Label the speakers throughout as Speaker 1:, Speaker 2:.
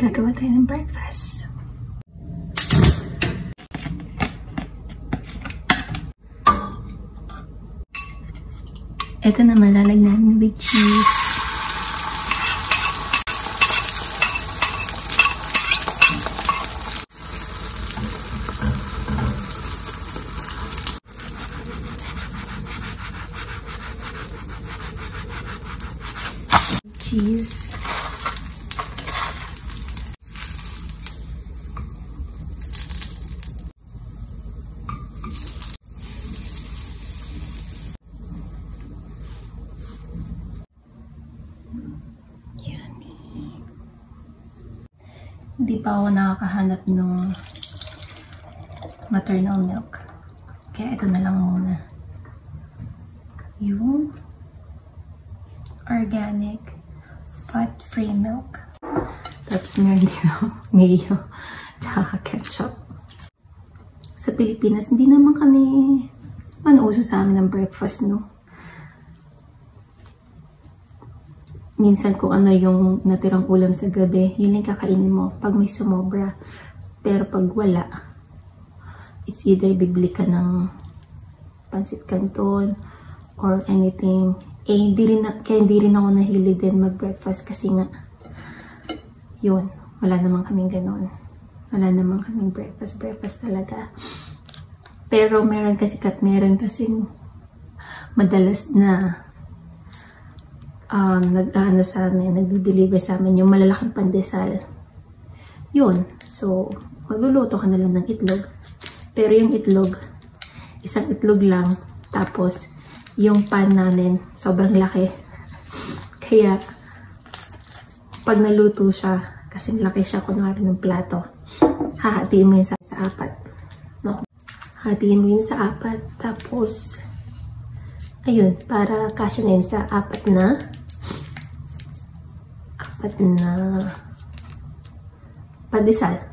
Speaker 1: Gagawa tayo ng breakfast. Ito na malalagyan with cheese. Cheese. Hindi pa ako nakakahanap ng maternal milk. Kaya ito na lang muna. Yung organic fat-free milk. Tapos meron din mayo tsaka ketchup. Sa Pilipinas, hindi naman kami uso sa amin ng breakfast, no? Minsan kung ano yung natirang ulam sa gabi, yun yung kakainin mo pag may sumobra. Pero pag wala, it's either bibili ka ng pansit canton or anything. Kaya hindi rin ako nahilig din mag-breakfast kasi nga, yun, wala naman kaming ganon. Wala naman kaming breakfast talaga. Pero meron kasing madalas na nagdi-deliver sa amin yung malalaking pandesal. Yun. So, magluluto ka na lang ng itlog. Pero yung itlog, isang itlog lang. Tapos, yung pan namin, sobrang laki. Kaya, pag naluto siya, kasing laki siya kunwari ng plato, hahatiin mo yun sa apat. No? Hahatiin mo yun sa apat. Tapos, ayun, para kasya na yun sa apat na pandesal.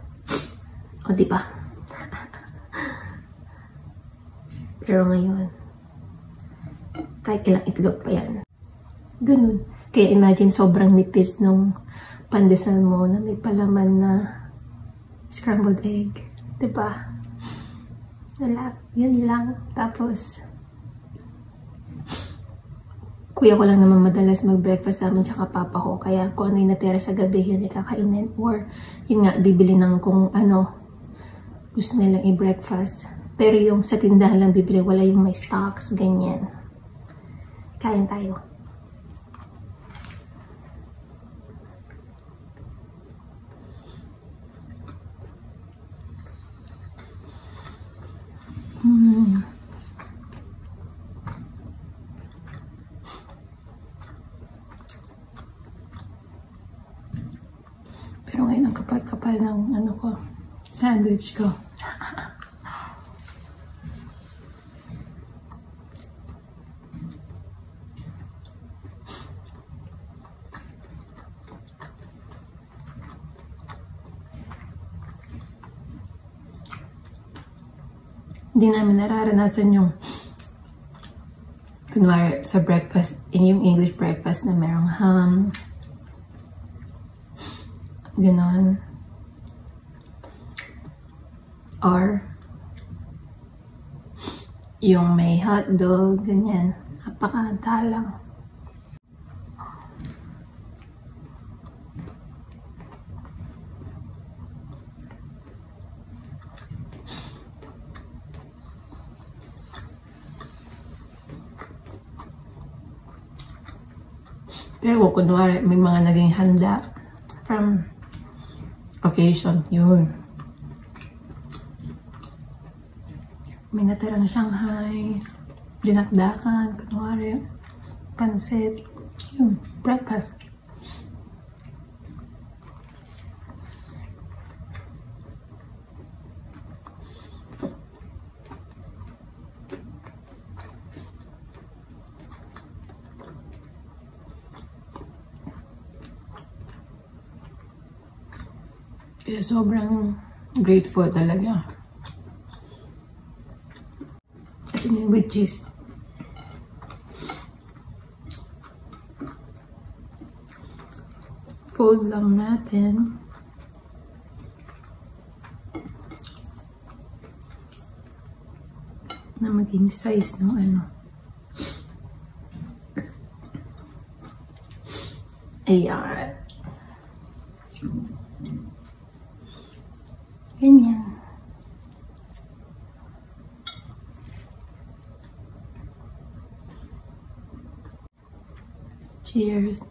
Speaker 1: O, diba? Pero ngayon, kahit ilang itlog pa yan. Ganun. Kaya imagine sobrang nipis nung pandesal mo na may palaman na scrambled egg. Diba? Wala. Yun lang. Tapos, kuya ko lang naman madalas mag-breakfast sa amin tsaka papa ko. Kaya kung ano yung natira sa gabi, yun ikakainin. Or, yun nga, bibili ng kung ano gusto nilang i-breakfast. Pero yung sa tindahan lang bibili, wala yung may stocks, ganyan. Kain tayo. Pero ngayon ang kapal-kapal ng sandwich ko. Hindi namin nararanasan yung kunwari sa breakfast, yung English breakfast na merong ham, ganon. Or yung may hotdog, ganyan. Napakadalang. Pero kunwari may mga naging handa from occasion, yun. May natirang Shanghai, dinakdakan, kunwari, pansit, yun, breakfast. Kaya sobrang grateful talaga. Ito na yung with cheese. Fold lang natin. sana maging size ng ano. Ayan. Ganyan. Cheers.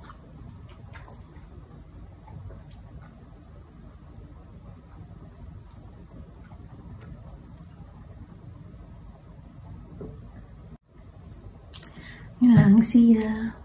Speaker 1: Yun lang siya.